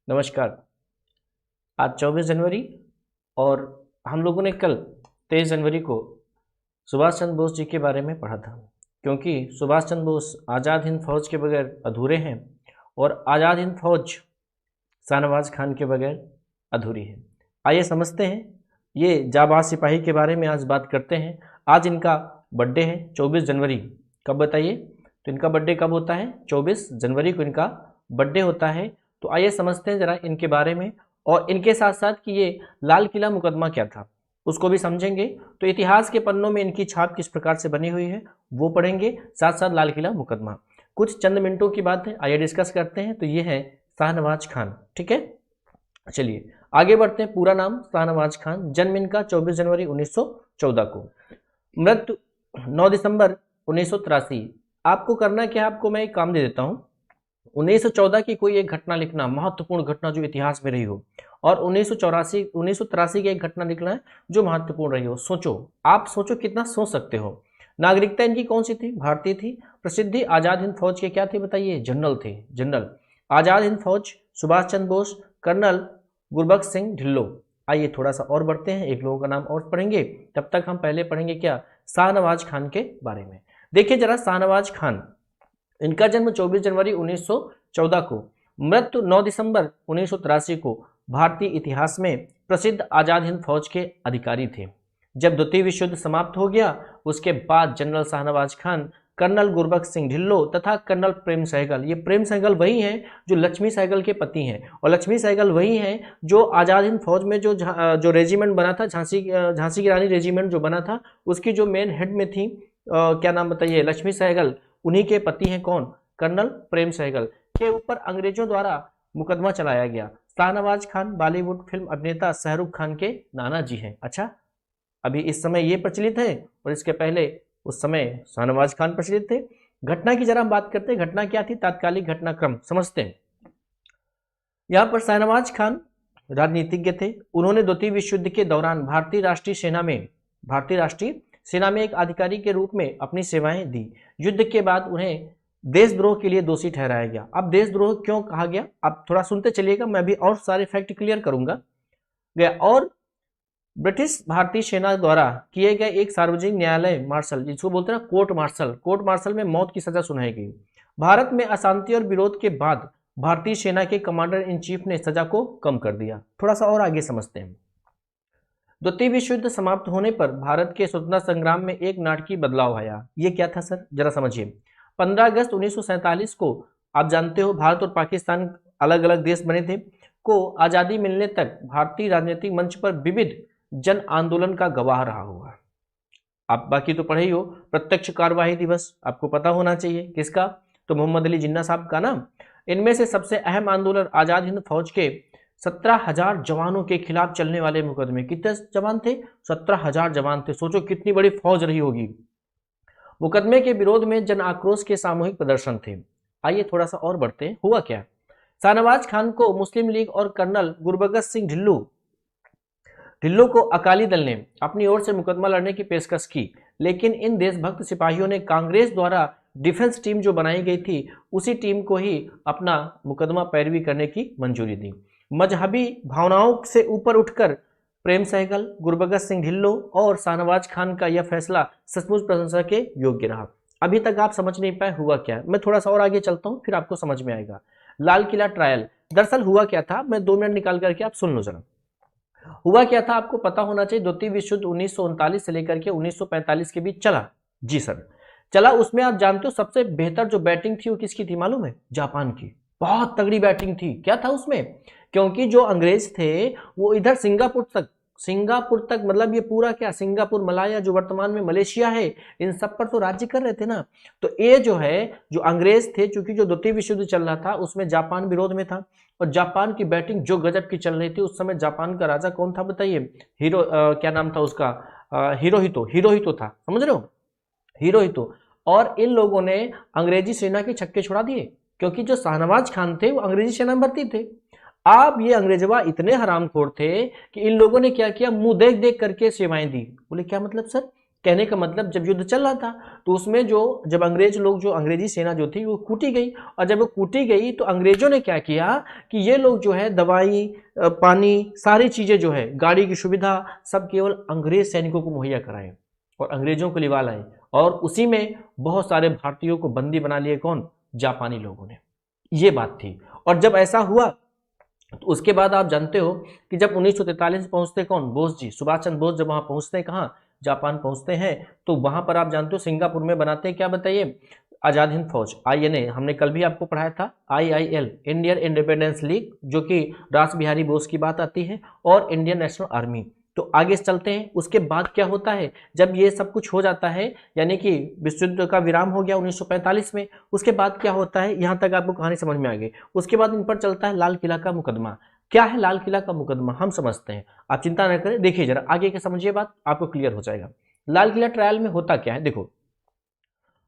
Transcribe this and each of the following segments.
नमस्कार। आज 24 जनवरी और हम लोगों ने कल 23 जनवरी को सुभाष चंद्र बोस जी के बारे में पढ़ा था, क्योंकि सुभाष चंद्र बोस आज़ाद हिंद फौज के बगैर अधूरे हैं और आज़ाद हिंद फौज शाहनवाज खान के बगैर अधूरी है। आइए समझते हैं ये जाबाज सिपाही के बारे में, आज बात करते हैं। आज इनका बर्थडे है 24 जनवरी। कब बताइए? तो इनका बर्थडे कब होता है? 24 जनवरी को इनका बर्थडे होता है। तो आइए समझते हैं जरा इनके बारे में, और इनके साथ साथ कि ये लाल किला मुकदमा क्या था उसको भी समझेंगे। तो इतिहास के पन्नों में इनकी छाप किस प्रकार से बनी हुई है वो पढ़ेंगे, साथ साथ लाल किला मुकदमा। कुछ चंद मिनटों की बात है, आइए डिस्कस करते हैं। तो ये है शाहनवाज खान, ठीक है। चलिए आगे बढ़ते हैं। पूरा नाम शाहनवाज खान, जन्म इनका 24 जनवरी 1914 को, मृत्यु 9 दिसंबर 1983। आपको करना क्या है, आपको मैं एक काम दे देता हूँ। 1914 की कोई एक घटना लिखना, महत्वपूर्ण घटना जो इतिहास में रही हो, और 1983 की एक घटना लिखना है जो महत्वपूर्ण रही हो। सोचो, आप सोचो कितना सोच सकते हो। नागरिकता इनकी कौन सी थी? भारतीय थी। प्रसिद्धि आजाद हिंद फौज के क्या थे बताइए? जनरल थे, जनरल। आजाद हिंद फौज, सुभाष चंद्र बोस, कर्नल गुरबख्श सिंह ढिल्लो। आइए थोड़ा सा और बढ़ते हैं, एक लोगों का नाम और पढ़ेंगे। तब तक हम पहले पढ़ेंगे क्या? शाहनवाज खान के बारे में। देखिए जरा, शाहनवाज खान, इनका जन्म 24 जनवरी 1914 को, मृत्यु 9 दिसंबर 1983 को। भारतीय इतिहास में प्रसिद्ध आजाद हिंद फौज के अधिकारी थे। जब द्वितीय विश्व युद्ध समाप्त हो गया, उसके बाद जनरल शाहनवाज खान, कर्नल गुरबख्श सिंह ढिल्लो तथा कर्नल प्रेम सहगल, ये प्रेम सहगल वही हैं जो लक्ष्मी सहगल के पति हैं, और लक्ष्मी सहगल वही हैं जो आजाद हिंद फौज में जो रेजिमेंट बना था, झांसी की रानी रेजिमेंट जो बना था, उसकी जो मेन हेड में थी, क्या नाम बताइए? लक्ष्मी सहगल। उन्हीं के पति हैं कौन? कर्नल प्रेम सहगल। के ऊपर अंग्रेजों द्वारा मुकदमा चलाया गया। शाहनवाज खान बॉलीवुड फिल्म अभिनेता शाहरुख खान के नाना जी हैं। अच्छा, अभी इस समय ये प्रचलित है और इसके पहले उस समय शाहनवाज खान प्रचलित थे। घटना की जरा हम बात करते हैं। घटना क्या थी? तात्कालिक घटनाक्रम समझते हैं। यहाँ पर शाहनवाज खान राजनीतिज्ञ थे। उन्होंने द्वितीय विश्व युद्ध के दौरान भारतीय राष्ट्रीय सेना में एक अधिकारी के रूप में अपनी सेवाएं दी। युद्ध के बाद उन्हें देशद्रोह के लिए दोषी ठहराया गया। अब देशद्रोह क्यों कहा गया, आप थोड़ा सुनते चलिएगा, मैं भी और सारे फैक्ट क्लियर करूंगा। और ब्रिटिश भारतीय सेना द्वारा किए गए एक सार्वजनिक न्यायालय मार्शल, जिसको बोलते हैं कोर्ट मार्शल में मौत की सजा सुनाई गई। भारत में अशांति और विरोध के बाद भारतीय सेना के कमांडर इन चीफ ने सजा को कम कर दिया। थोड़ा सा और आगे समझते हैं। द्वितीय विश्व युद्ध समाप्त होने पर भारत के स्वतंत्रता संग्राम में एक नाटकीय बदलाव आया। ये क्या था सर, जरा समझिए। 15 अगस्त 1947 को, आप जानते हो भारत और पाकिस्तान अलग अलग देश बने थे, को आज़ादी मिलने तक भारतीय राजनीतिक मंच पर विविध जन आंदोलन का गवाह रहा होगा। आप बाकी तो पढ़े ही हो। प्रत्यक्ष कार्यवाही दिवस आपको पता होना चाहिए किसका? तो मोहम्मद अली जिन्ना साहब का ना। इनमें से सबसे अहम आंदोलन आज़ाद हिंद फौज के 17,000 जवानों के खिलाफ चलने वाले मुकदमे। कितने जवान थे? 17,000 जवान थे। सोचो कितनी बड़ी फौज रही होगी। मुकदमे के विरोध में जन आक्रोश के सामूहिक प्रदर्शन थे। आइए थोड़ा सा और बढ़ते हैं। हुआ क्या? शाहनवाज खान को मुस्लिम लीग और कर्नल गुरबख्श सिंह ढिल्लो को अकाली दल ने अपनी ओर से मुकदमा लड़ने की पेशकश की, लेकिन इन देशभक्त सिपाहियों ने कांग्रेस द्वारा डिफेंस टीम जो बनाई गई थी, उसी टीम को ही अपना मुकदमा पैरवी करने की मंजूरी दी। मजहबी भावनाओं से ऊपर उठकर प्रेम सहगल, गुरबख्श सिंह ढिल्लो और शाहनवाज खान का यह फैसला सचमुच प्रशंसा के योग्य रहा। अभी तक आप समझ नहीं पाए हुआ क्या? मैं थोड़ा सा और आगे चलता हूं, फिर आपको समझ में आएगा। लाल किला ट्रायल, दरअसल हुआ क्या था, मैं 2 मिनट निकाल करके आप सुन लो जरा। हुआ क्या था आपको पता होना चाहिए। द्वितीय विश्व युद्ध 1939 से लेकर के 1945 के बीच चला। जी सर, चला। उसमें आप जानते हो सबसे बेहतर जो बैटिंग थी वो किसकी थी मालूम है? जापान की। बहुत तगड़ी बैटिंग थी। क्या था उसमें? क्योंकि जो अंग्रेज थे वो इधर सिंगापुर तक मतलब ये पूरा क्या, सिंगापुर, मलाया जो वर्तमान में मलेशिया है, इन सब पर तो राज्य कर रहे थे ना। तो ये जो है, जो अंग्रेज थे, चूंकि जो द्वितीय विश्व युद्ध चल रहा था उसमें जापान विरोध में था, और जापान की बैटिंग जो गजब की चल रही थी। उस समय जापान का राजा कौन था बताइए? क्या नाम था उसका? हिरोहितो था। समझ रहे हो? हिरोहितो। और इन लोगों ने अंग्रेजी सेना के छक्के छुड़ा दिए, क्योंकि जो शाहनवाज खान थे वो अंग्रेजी सेना में भर्ती थे। अब ये अंग्रेजवा इतने हरामखोर थे कि इन लोगों ने क्या किया? मुंह देख देख करके सेवाएं दी। बोले क्या मतलब सर? कहने का मतलब जब युद्ध चल रहा था तो उसमें जब अंग्रेज लोग, जो अंग्रेजी सेना जो थी वो कूटी गई, और जब वो कूटी गई तो अंग्रेजों ने क्या किया कि ये लोग जो है दवाई, पानी, सारी चीजें जो है, गाड़ी की सुविधा, सब केवल अंग्रेज सैनिकों को मुहैया कराए और अंग्रेजों को लिवा लाए, और उसी में बहुत सारे भारतीयों को बंदी बना लिए। कौन? जापानी लोगों ने। ये बात थी। और जब ऐसा हुआ तो उसके बाद आप जानते हो कि जब 1943 पहुंचते कौन? बोस जी, सुभाष चंद्र बोस जब वहां पहुंचते हैं, कहाँ? जापान पहुंचते हैं, तो वहां पर आप जानते हो सिंगापुर में बनाते हैं क्या, बताइए? आजाद हिंद फौज, INA। हमने कल भी आपको पढ़ाया था, IIL, इंडियन इंडिपेंडेंस लीग, जो कि रास बिहारी बोस की बात आती है, और इंडियन नेशनल आर्मी। तो आगे चलते हैं। उसके बाद क्या होता है, जब ये सब कुछ हो जाता है, यानी कि विश्व युद्ध का विराम हो गया 1945 में, उसके बाद क्या होता है, यहां तक आपको कहानी समझ में आ गई। उसके बाद इन पर चलता है लाल किला का मुकदमा। क्या है लाल किला का मुकदमा, हम समझते हैं, आप चिंता न करें, देखिए जरा आगे के समझिए बात, आपको क्लियर हो जाएगा। लाल किला ट्रायल में होता क्या है, देखो,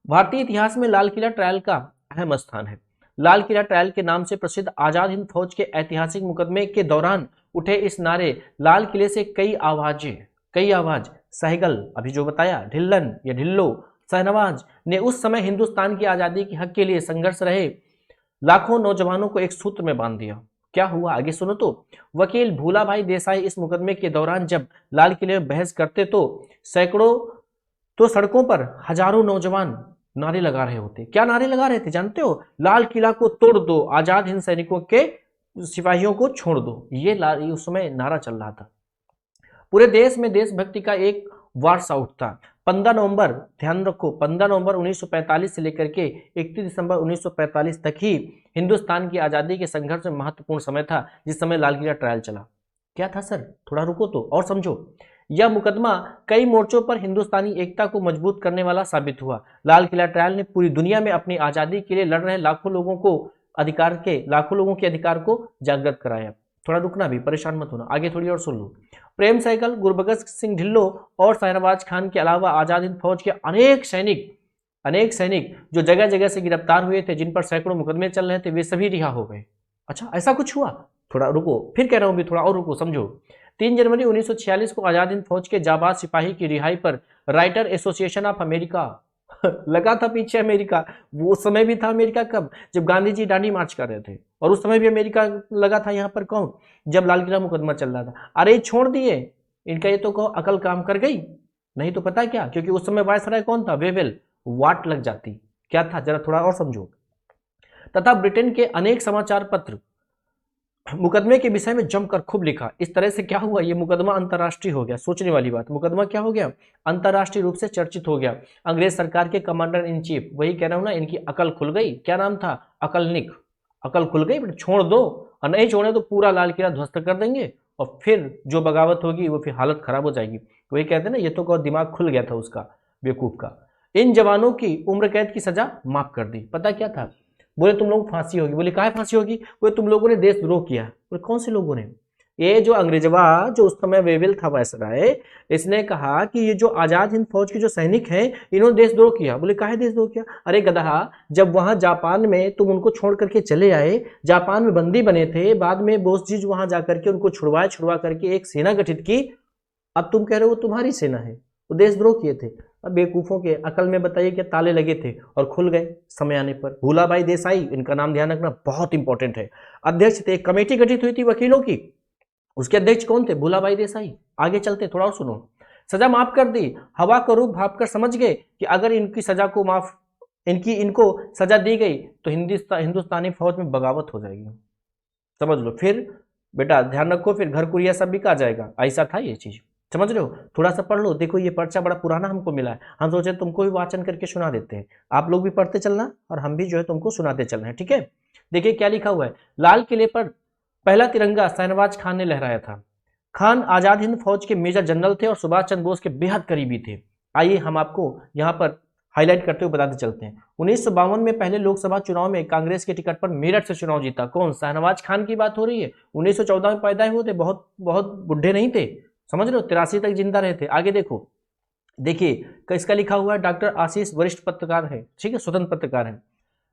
भारतीय इतिहास में लाल किला ट्रायल का अहम स्थान है। लाल किला ट्रायल के नाम से प्रसिद्ध आजाद हिंद फौज के ऐतिहासिक मुकदमे के दौरान उठे इस नारे, लाल किले से कई आवाज, सहगल, अभी जो बताया, ढिल्लन या ढिल्लो, शहनवाज ने उस समय हिंदुस्तान की आजादी के हक के लिए संघर्ष रहे लाखों नौजवानों को एक सूत्र में बांध दिया। क्या हुआ आगे सुनो तो। वकील भूलाभाई देसाई इस मुकदमे के दौरान जब लाल किले में बहस करते तो सड़कों पर हजारों नौजवान नारे लगा रहे होते। क्या नारे लगा रहे थे जानते हो? लाल किला को तोड़ दो, आजाद हिंद सैनिकों के सिपाहियों को छोड़ दो। ये उस समय नारा चल रहा था। पूरे देश में देशभक्ति का एक वार्स आउट था। 15 नवंबर, ध्यान रखो, 15 नवंबर 1945 से लेकर के 31 दिसंबर 1945 तक ही हिंदुस्तान की आजादी के संघर्ष में महत्वपूर्ण समय था, जिस समय लाल किला ट्रायल चला। क्या था सर, थोड़ा रुको तो और समझो। यह मुकदमा कई मोर्चों पर हिंदुस्तानी एकता को मजबूत करने वाला साबित हुआ। लाल किला ट्रायल ने पूरी दुनिया में अपनी आजादी के लिए लड़ रहे लाखों लोगों के अधिकार को जागृत कराया। थोड़ा रुकना भी, परेशान मत होना, आगे थोड़ी और सुन लो। प्रेम सहगल, गुरबख्श सिंह ढिल्लो और शहनवाज खान के अलावा आजाद हिंद फौज के अनेक सैनिक जो जगह जगह से गिरफ्तार हुए थे, जिन पर सैकड़ों मुकदमे चल रहे थे, वे सभी रिहा हो गए। अच्छा, ऐसा कुछ हुआ? थोड़ा रुको, फिर कह रहा हूं भी, थोड़ा और रुको, समझो। 3 जनवरी 1946 को आजाद हिंद फौज के जाबाज सिपाही की रिहाई पर राइटर एसोसिएशन ऑफ अमेरिका लगा था पीछे अमेरिका। वो समय भी था अमेरिका कब? जब गांधी जी दांडी मार्च कर रहे थे, और उस समय भी अमेरिका लगा था यहाँ पर। कौन? जब लाल किला मुकदमा चल रहा था। अरे छोड़ दिए इनका, ये तो कहो अकल काम कर गई, नहीं तो पता क्या, क्योंकि उस समय वायसराय कौन था? वेवेल। वाट लग जाती। क्या था, जरा थोड़ा और समझो। तथा ब्रिटेन के अनेक समाचार पत्र मुकदमे के विषय में जमकर खूब लिखा। इस तरह से क्या हुआ, ये मुकदमा अंतर्राष्ट्रीय हो गया। सोचने वाली बात, मुकदमा क्या हो गया? अंतर्राष्ट्रीय रूप से चर्चित हो गया। अंग्रेज सरकार के कमांडर इन चीफ, वही कह रहा हूं ना, इनकी अकल खुल गई। क्या नाम था? अकलनिक। अकल खुल गई, बट छोड़ दो, और नहीं छोड़े तो पूरा लाल किला ध्वस्त कर देंगे, और फिर जो बगावत होगी वो फिर हालत खराब हो जाएगी। वही कहते हैं ना, ये तो कहो दिमाग खुल गया था उसका, बेवकूफ का। इन जवानों की उम्र कैद की सजा माफ कर दी। पता क्या था? बोले तुम लोग फांसी होगी। बोले काहे फांसी होगी? बोले तुम लोगों ने देशद्रोह किया। बोले कौन से लोगों ने? ये जो अंग्रेजवा, जो उस समय वेविल था वायसराय, इसने कहा कि ये जो आजाद हिंद फौज के जो सैनिक हैं, इन्होंने देशद्रोह किया। बोले काहे देशद्रोह किया? अरे गधा, जब वहां जापान में तुम उनको छोड़ करके चले आए, जापान में बंदी बने थे, बाद में बोस जी वहां जाकर के उनको छुड़वा करके एक सेना गठित की। अब तुम कह रहे हो तुम्हारी सेना है, वो देशद्रोह किए थे। अब बेवकूफों के अकल में बताइए क्या ताले लगे थे और खुल गए समय आने पर। भूलाभाई देसाई, इनका नाम ध्यान रखना, बहुत इंपॉर्टेंट है। अध्यक्ष थे, एक कमेटी गठित हुई थी वकीलों की, उसके अध्यक्ष कौन थे? भूलाभाई देसाई। आगे चलते, थोड़ा और सुनो। सजा माफ कर दी। हवा का रूप भाप कर समझ गए कि अगर इनको सजा दी गई तो हिंदुस्तानी फौज में बगावत हो जाएगी। समझ लो। फिर बेटा ध्यान रखो, फिर घर कुरिया सब बिका जाएगा। ऐसा था ये चीज, समझ रहे हो? थोड़ा सा पढ़ लो। देखो ये पर्चा बड़ा पुराना हमको मिला है, हम सोचे तुमको भी वाचन करके सुना देते हैं। आप लोग भी पढ़ते चलना और हम भी जो है तुमको सुनाते चलना है, ठीक है? देखिए क्या लिखा हुआ है। लाल किले पर पहला तिरंगा शहनवाज खान ने लहराया था। खान आजाद हिंद फौज के मेजर जनरल थे और सुभाष चंद्र बोस के बेहद करीबी थे। आइए हम आपको यहाँ पर हाईलाइट करते हुए बताते चलते हैं। 1952 में पहले लोकसभा चुनाव में कांग्रेस के टिकट पर मेरठ से चुनाव जीता। कौन? शहनवाज खान की बात हो रही है। 1914 में पैदा हुए थे, बहुत बुढ़े नहीं थे, समझ रहे हो? 83 तक जिंदा रहे थे। आगे देखो, देखिए इसका लिखा हुआ है। डॉक्टर आशीष वरिष्ठ पत्रकार है, ठीक है, स्वतंत्र पत्रकार है।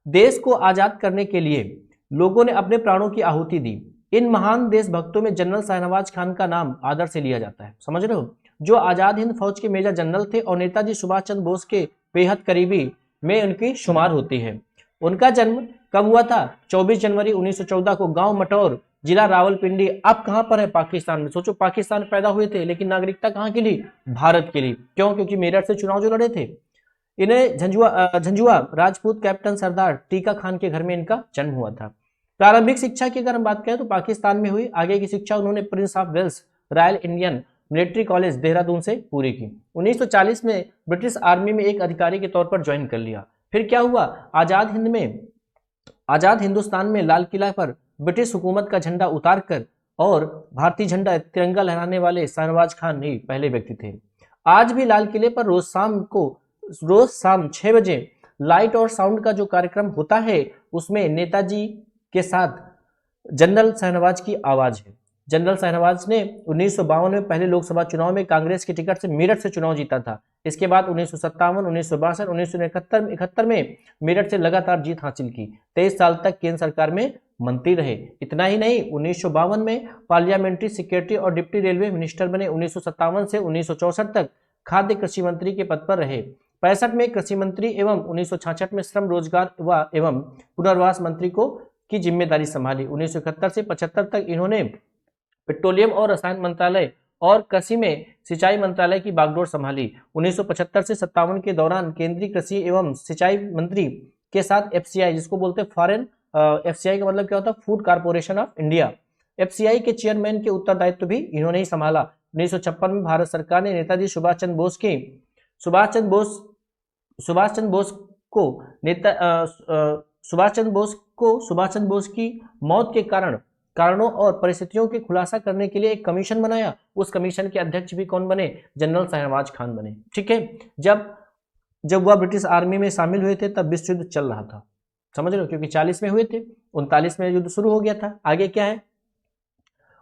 देश को आजाद करने के लिए लोगों ने अपने प्राणों की आहुति दी। इन महान देशभक्तों में जनरल शहनवाज खान का नाम आदर से लिया जाता है, समझ रहे हो? जो आजाद हिंद फौज के मेजर जनरल थे और नेताजी सुभाष चंद्र बोस के बेहद करीबी में उनकी शुमार होती है। उनका जन्म कब हुआ था? 24 जनवरी 1914 को गांव मटौर, जिला रावलपिंडी। अब कहां पर है? पाकिस्तान में। सोचो, पाकिस्तान में पैदा हुए थे लेकिन नागरिकता कहां के लिए? भारत के लिए। क्यों? क्योंकि मेरठ से चुनाव जो लड़े थे। इन्हें झंझुआ राजपूत कैप्टन सरदार टीका खान के घर में इनका जन्म हुआ था। प्रारंभिक शिक्षा की अगर हम बात करें तो पाकिस्तान में हुई। आगे की शिक्षा उन्होंने Prince of Wales Royal Indian Military College Dehradun से पूरी की। 1940 में ब्रिटिश आर्मी में एक अधिकारी के तौर पर ज्वाइन कर लिया। फिर क्या हुआ? आजाद हिंदुस्तान में लाल किला पर ब्रिटिश हुकूमत का झंडा उतारकर और भारतीय झंडा तिरंगा लहराने वाले शाहनवाज खान ही पहले व्यक्ति थे। आज भी लाल किले पर रोज शाम 6 बजे लाइट और साउंड का जो कार्यक्रम होता है उसमें नेताजी के साथ जनरल शाहनवाज की आवाज है। जनरल शाहनवाज ने 1952 में पहले लोकसभा चुनाव में कांग्रेस की टिकट से मेरठ से चुनाव जीता था। इसके बाद 1957, 1962, 1971 में मेरठ से लगातार जीत हासिल की। 23 साल तक केंद्र सरकार में मंत्री रहे। इतना ही नहीं, 1952 में पार्लियामेंट्री सेक्रेटरी और डिप्टी रेलवे मिनिस्टर बने। 1957 से 1964 तक खाद्य कृषि मंत्री के पद पर रहे। 65 में कृषि मंत्री एवं 1966 में श्रम रोजगार एवं पुनर्वास मंत्री की जिम्मेदारी संभाली। 1971 से 75 तक इन्होंने पेट्रोलियम और रसायन मंत्रालय और कृषि में सिंचाई मंत्रालय की बागडोर संभाली। 1975 से 57 के दौरान केंद्रीय कृषि एवं सिंचाई मंत्री के साथ एफसीआई, जिसको बोलते हैं फॉरेन, एफसीआई का मतलब क्या होता है? Food corporation of India. FCI के चेयरमैन के उत्तरदायित्व भी इन्होंने ही संभाला। 1956 में भारत सरकार ने नेताजी सुभाष चंद्र बोस की मौत के कारणों और परिस्थितियों के खुलासा करने के लिए एक कमीशन बनाया। उस कमीशन के अध्यक्ष भी कौन बने? जनरल शाहनवाज खान बने। ठीक है। जब वह ब्रिटिश आर्मी में शामिल हुए थे तब विश्व युद्ध चल रहा था, समझ रहे हो, क्योंकि 40 में हुए थे, 39 में युद्ध शुरू हो गया था। आगे क्या है?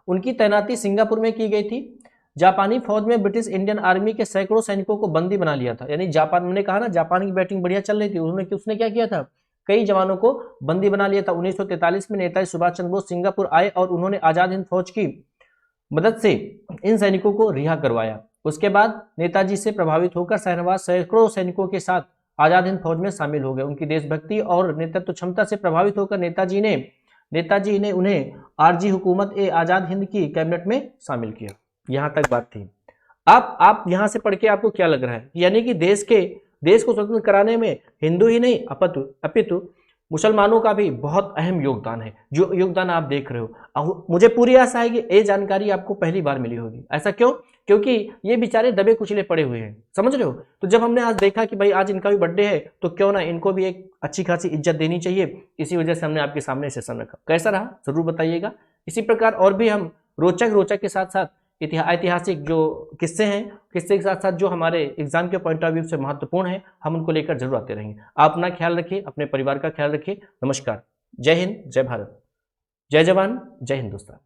उनकी तैनाती सिंगापुर में की गई थी। जापानी फौज में ब्रिटिश इंडियन आर्मी के सैकड़ों सैनिकों को बंदी बना लिया था। यानी जापान, मैंने कहा ना जापान की बैटिंग बढ़िया चल रही थी, उसने क्या किया था? कई जवानों को बंदी बना लिया था। 1943 में नेताजी सुभाष चंद्र बोस सिंगापुर आए और उन्होंने आजाद हिंद फौज की मदद से इन सैनिकों को रिहा करवाया। उसके बाद नेताजी से प्रभावित होकर शाहनवाज सैकड़ों सैनिकों के साथ आजाद हिंद फौज में शामिल हो गए। उनकी देशभक्ति और नेतृत्व क्षमता से प्रभावित होकर नेताजी ने उन्हें आरजी हुकूमत ए आजाद हिंद की कैबिनेट में शामिल किया। यहां तक बात थी। अब आप यहां से पढ़ के आपको क्या लग रहा है? यानी कि देश को स्वतंत्र कराने में हिंदू ही नहीं अपितु मुसलमानों का भी बहुत अहम योगदान है, जो योगदान आप देख रहे हो। मुझे पूरी आशा है कि ये जानकारी आपको पहली बार मिली होगी। ऐसा क्यों? क्योंकि ये बेचारे दबे कुचले पड़े हुए हैं, समझ रहे हो। तो जब हमने आज देखा कि भाई आज इनका भी बर्थडे है तो क्यों ना इनको भी एक अच्छी खासी इज्जत देनी चाहिए, इसी वजह से हमने आपके सामने सेशन रखा। कैसा रहा जरूर बताइएगा। इसी प्रकार और भी हम रोचक के साथ साथ ऐतिहासिक जो किस्से हैं, किस्से के साथ साथ जो हमारे एग्जाम के पॉइंट ऑफ व्यू से महत्वपूर्ण है, हम उनको लेकर जरूर आते रहेंगे। आप अपना ख्याल रखिए, अपने परिवार का ख्याल रखिए। नमस्कार। जय हिंद, जय भारत, जय जवान, जय हिंदुस्तान।